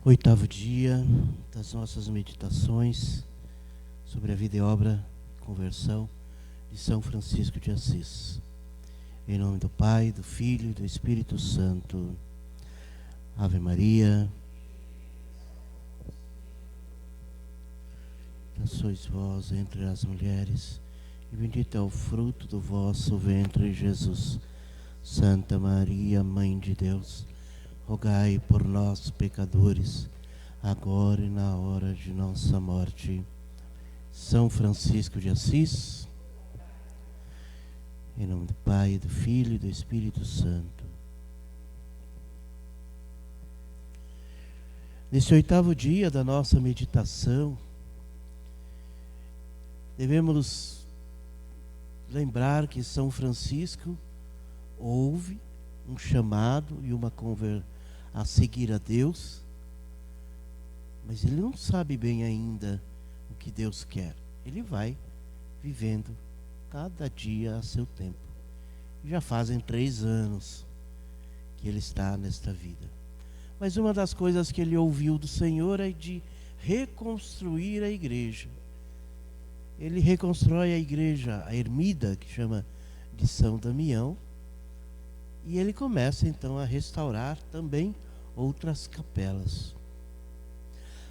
Oitavo dia das nossas meditações sobre a vida e obra de conversão de São Francisco de Assis. Em nome do Pai, do Filho e do Espírito Santo. Ave Maria. Bendita sois vós entre as mulheres, e bendito é o fruto do vosso ventre, Jesus. Santa Maria, Mãe de Deus, rogai por nós, pecadores, agora e na hora de nossa morte. São Francisco de Assis, em nome do Pai, do Filho e do Espírito Santo. Nesse oitavo dia da nossa meditação, devemos lembrar que São Francisco ouve um chamado e uma conversão a seguir a Deus, mas ele não sabe bem ainda o que Deus quer. Ele vai vivendo cada dia a seu tempo. Já fazem 3 anos que ele está nesta vida. Mas uma das coisas que ele ouviu do Senhor é de reconstruir a igreja. Ele reconstrói a igreja, a ermida, que chama de São Damião, e ele começa então a restaurar também outras capelas.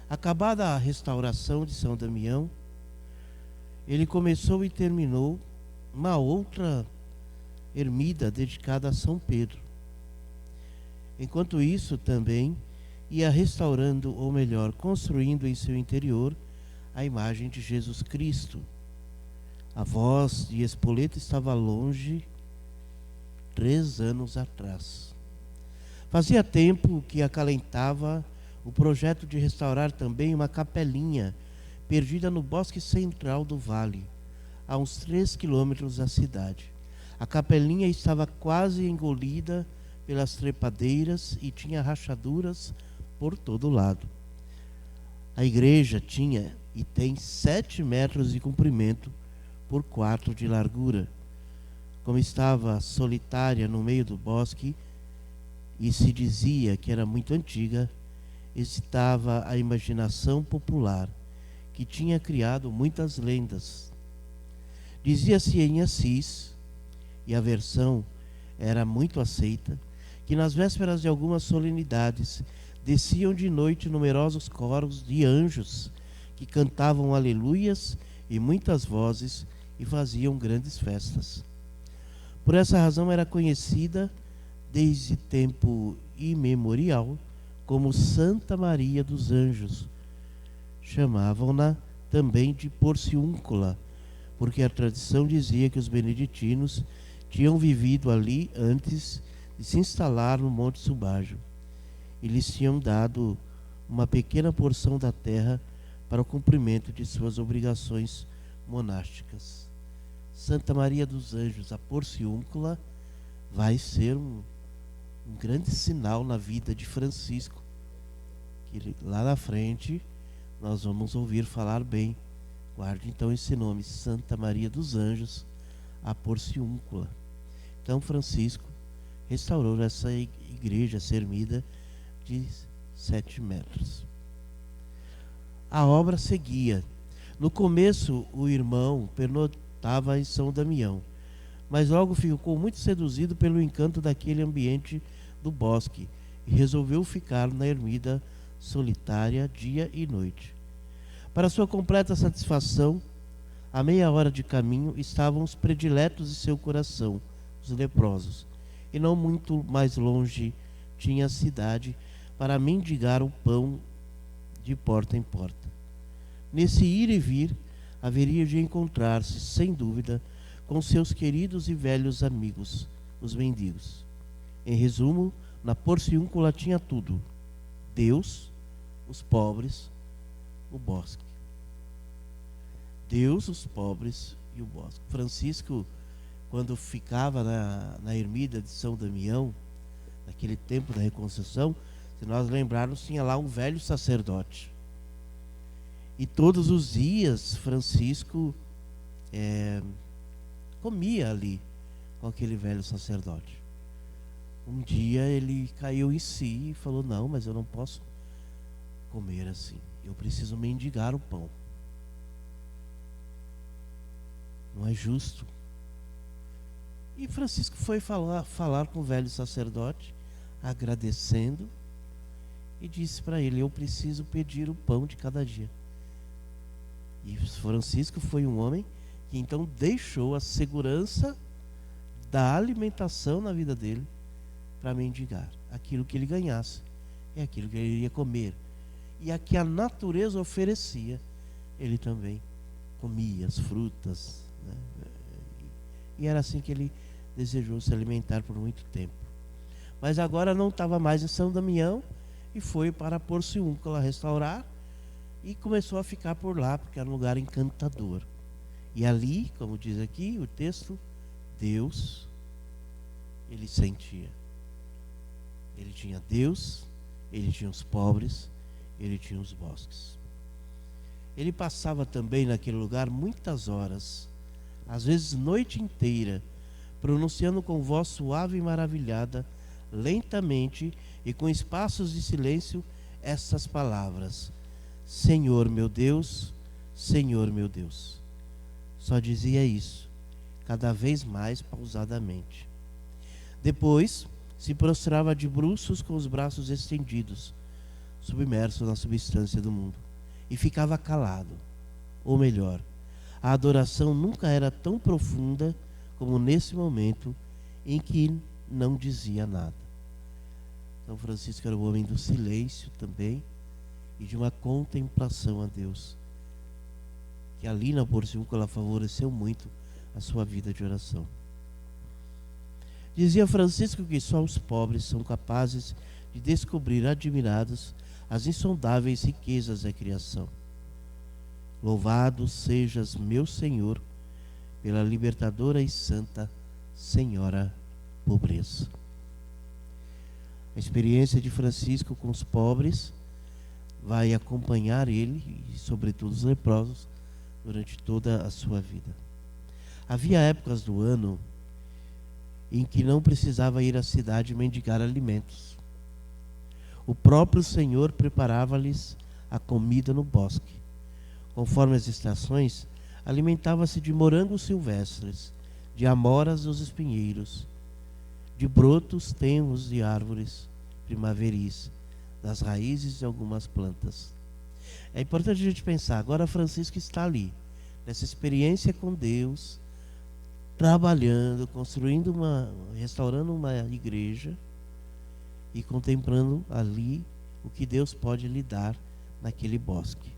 Acabada a restauração de São Damião, ele começou e terminou uma outra ermida dedicada a São Pedro. Enquanto isso, também ia restaurando, ou melhor, construindo em seu interior a imagem de Jesus Cristo. A voz de Spoleto estava longe 3 anos atrás. Fazia tempo que acalentava o projeto de restaurar também uma capelinha perdida no bosque central do vale, a uns 3 quilômetros da cidade. A capelinha estava quase engolida pelas trepadeiras e tinha rachaduras por todo lado. A igreja tinha e tem 7 metros de comprimento por 4 de largura. Como estava solitária no meio do bosque e se dizia que era muito antiga, excitava a imaginação popular, que tinha criado muitas lendas. Dizia-se em Assis, e a versão era muito aceita, que nas vésperas de algumas solenidades desciam de noite numerosos coros de anjos que cantavam aleluias e muitas vozes e faziam grandes festas. Por essa razão era conhecida desde tempo imemorial como Santa Maria dos Anjos. Chamavam-na também de Porciúncula, porque a tradição dizia que os beneditinos tinham vivido ali antes de se instalar no Monte Subágio, e lhes tinham dado uma pequena porção da terra para o cumprimento de suas obrigações monásticas. Santa Maria dos Anjos, a Porciúncula, vai ser um grande sinal na vida de Francisco, que lá na frente nós vamos ouvir falar bem. Guarde então esse nome, Santa Maria dos Anjos, a Porciúncula. Então Francisco restaurou essa igreja, essa ermida de 7 metros. A obra seguia. No começo o irmão pernotava em São Damião, mas logo ficou muito seduzido pelo encanto daquele ambiente do bosque e resolveu ficar na ermida solitária dia e noite. Para sua completa satisfação, a meia hora de caminho estavam os prediletos de seu coração, os leprosos, e não muito mais longe tinha a cidade para mendigar o pão de porta em porta. Nesse ir e vir, haveria de encontrar-se, sem dúvida, com seus queridos e velhos amigos, os mendigos. Em resumo, na Porciúncula tinha tudo: Deus, os pobres, o bosque. Deus, os pobres e o bosque. Francisco, quando ficava na ermida de São Damião, naquele tempo da reconstrução, se nós lembrarmos, tinha lá um velho sacerdote. E todos os dias Francisco comia ali com aquele velho sacerdote. Um dia ele caiu em si e falou: não, mas eu não posso comer assim. Eu preciso mendigar o pão. Não é justo. E Francisco foi falar com o velho sacerdote, agradecendo, e disse para ele: eu preciso pedir o pão de cada dia. E Francisco foi um homem que então deixou a segurança da alimentação na vida dele para mendigar. Aquilo que ele ganhasse é aquilo que ele iria comer. E a que a natureza oferecia, ele também comia as frutas, né? E era assim que ele desejou se alimentar por muito tempo. Mas agora não estava mais em São Damião e foi para Porciúncula restaurar e começou a ficar por lá, porque era um lugar encantador. E ali, como diz aqui o texto, Deus, ele sentia. Ele tinha Deus, ele tinha os pobres, ele tinha os bosques. Ele passava também naquele lugar muitas horas, às vezes noite inteira, pronunciando com voz suave e maravilhada, lentamente e com espaços de silêncio, estas palavras: Senhor meu Deus, Senhor meu Deus. Só dizia isso, cada vez mais pausadamente. Depois se prostrava de bruços com os braços estendidos, submerso na substância do mundo, e ficava calado. Ou melhor, a adoração nunca era tão profunda como nesse momento em que não dizia nada. São Francisco era o homem do silêncio também e de uma contemplação a Deus, que ali na Porciúncula favoreceu muito a sua vida de oração. Dizia Francisco que só os pobres são capazes de descobrir admirados as insondáveis riquezas da criação. Louvado sejas, meu Senhor, pela libertadora e santa Senhora Pobreza. A experiência de Francisco com os pobres vai acompanhar ele, e sobretudo os leprosos, durante toda a sua vida. Havia épocas do ano em que não precisava ir à cidade mendigar alimentos. O próprio Senhor preparava-lhes a comida no bosque. Conforme as estações, alimentava-se de morangos silvestres, de amoras dos espinheiros, de brotos tenros de árvores primaveris, das raízes de algumas plantas. É importante a gente pensar, agora Francisco está ali, nessa experiência com Deus, trabalhando, construindo restaurando uma igreja e contemplando ali o que Deus pode lhe dar naquele bosque.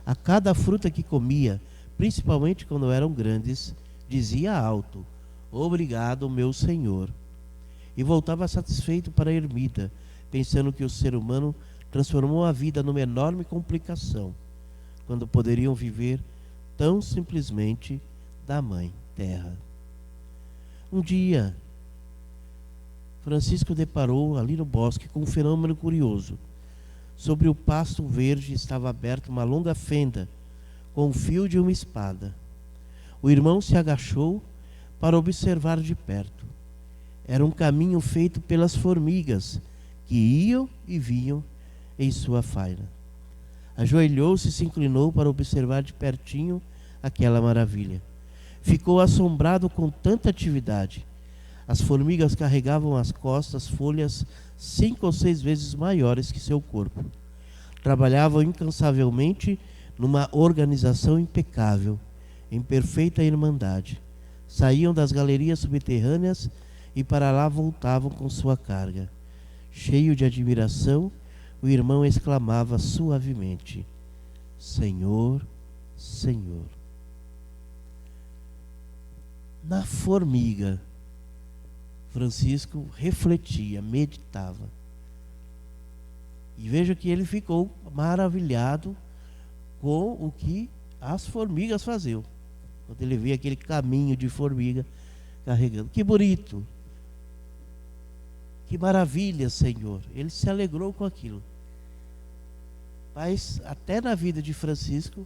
A cada fruta que comia, principalmente quando eram grandes, dizia alto: obrigado, meu Senhor. E voltava satisfeito para a ermida, pensando que o ser humano transformou a vida numa enorme complicação, quando poderiam viver tão simplesmente da Mãe Terra. Um dia, Francisco deparou ali no bosque com um fenômeno curioso. Sobre o pasto verde estava aberta uma longa fenda com o fio de uma espada. O irmão se agachou para observar de perto. Era um caminho feito pelas formigas que iam e vinham em sua faina. Ajoelhou-se e se inclinou para observar de pertinho aquela maravilha. Ficou assombrado com tanta atividade. As formigas carregavam às costas folhas 5 ou 6 vezes maiores que seu corpo. Trabalhavam incansavelmente numa organização impecável, em perfeita irmandade. Saíam das galerias subterrâneas e para lá voltavam com sua carga. Cheio de admiração, o irmão exclamava suavemente: Senhor, Senhor. Na formiga, Francisco refletia, meditava. E veja que ele ficou maravilhado com o que as formigas faziam. Quando ele via aquele caminho de formiga carregando. Que bonito! Que maravilha, Senhor! Ele se alegrou com aquilo. Mas até na vida de Francisco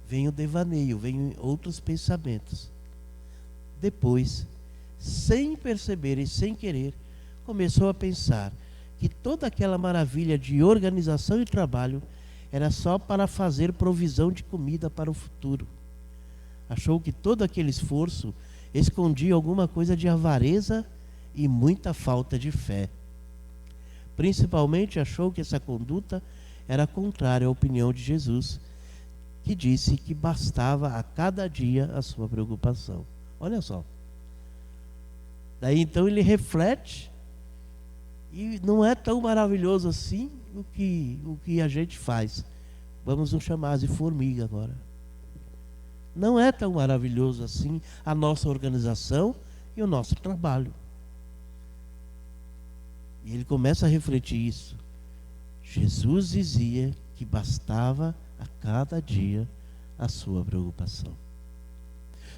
vem o devaneio, vem outros pensamentos. Depois, sem perceber e sem querer, começou a pensar que toda aquela maravilha de organização e trabalho era só para fazer provisão de comida para o futuro. Achou que todo aquele esforço escondia alguma coisa de avareza e muita falta de fé. Principalmente achou que essa conduta era contrária à opinião de Jesus, que disse que bastava a cada dia a sua preocupação. Olha só. Daí então ele reflete, e não é tão maravilhoso assim o que a gente faz. Vamos nos chamar de formiga agora. Não é tão maravilhoso assim a nossa organização e o nosso trabalho. E ele começa a refletir isso. Jesus dizia que bastava a cada dia a sua preocupação.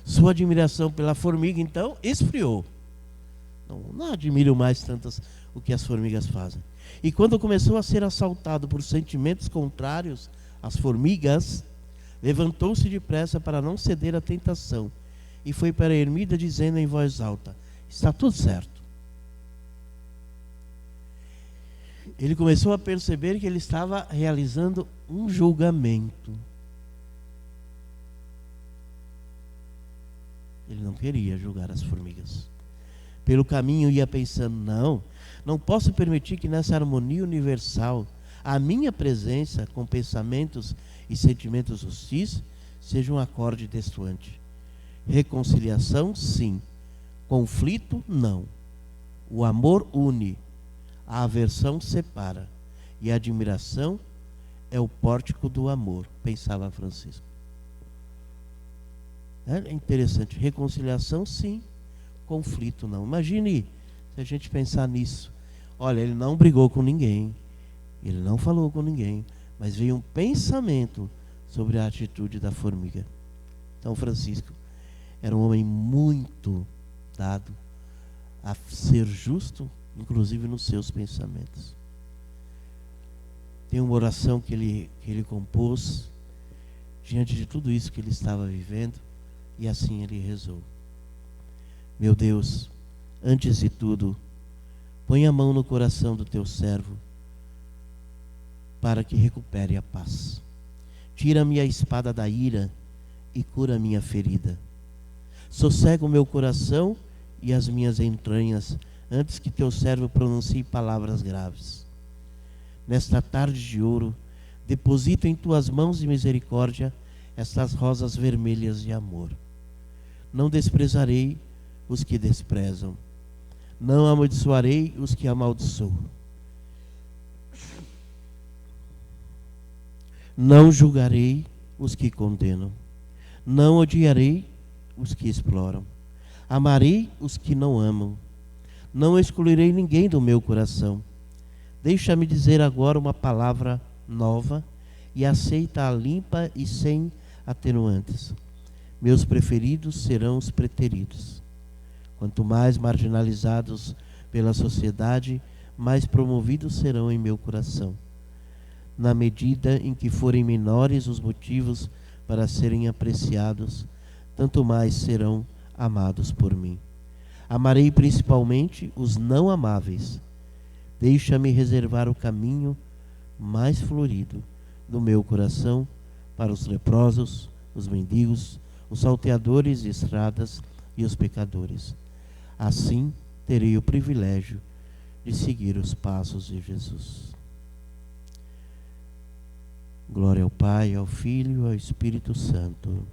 Sua admiração pela formiga, então, esfriou. Não admiro mais tantas o que as formigas fazem. E quando começou a ser assaltado por sentimentos contrários às formigas, levantou-se depressa para não ceder à tentação e foi para a ermida dizendo em voz alta: está tudo certo. Ele começou a perceber que ele estava realizando um julgamento. Ele não queria julgar as formigas. Pelo caminho ia pensando: não posso permitir que nessa harmonia universal a minha presença com pensamentos e sentimentos hostis seja um acorde destoante. Reconciliação, sim. Conflito, não. O amor une. A aversão separa. E a admiração é o pórtico do amor, pensava Francisco. É interessante. Reconciliação, sim. Conflito, não. Imagine se a gente pensar nisso. Olha, ele não brigou com ninguém. Ele não falou com ninguém. Mas veio um pensamento sobre a atitude da formiga. Então Francisco era um homem muito dado a ser justo, inclusive nos seus pensamentos. Tem uma oração que ele compôs diante de tudo isso que ele estava vivendo, e assim ele rezou: meu Deus, antes de tudo, põe a mão no coração do teu servo para que recupere a paz. Tira-me a espada da ira e cura a minha ferida. Sossega o meu coração e as minhas entranhas antes que teu servo pronuncie palavras graves. Nesta tarde de ouro, deposito em tuas mãos de misericórdia estas rosas vermelhas de amor. Não desprezarei os que desprezam. Não amaldiçoarei os que amaldiçoam. Não julgarei os que condenam. Não odiarei os que exploram. Amarei os que não amam. Não excluirei ninguém do meu coração. Deixa-me dizer agora uma palavra nova e aceita-a limpa e sem atenuantes. Meus preferidos serão os preteridos. Quanto mais marginalizados pela sociedade, mais promovidos serão em meu coração. Na medida em que forem menores os motivos para serem apreciados, tanto mais serão amados por mim. Amarei principalmente os não amáveis. Deixa-me reservar o caminho mais florido do meu coração para os leprosos, os mendigos, os salteadores de estradas e os pecadores. Assim terei o privilégio de seguir os passos de Jesus. Glória ao Pai, ao Filho e ao Espírito Santo.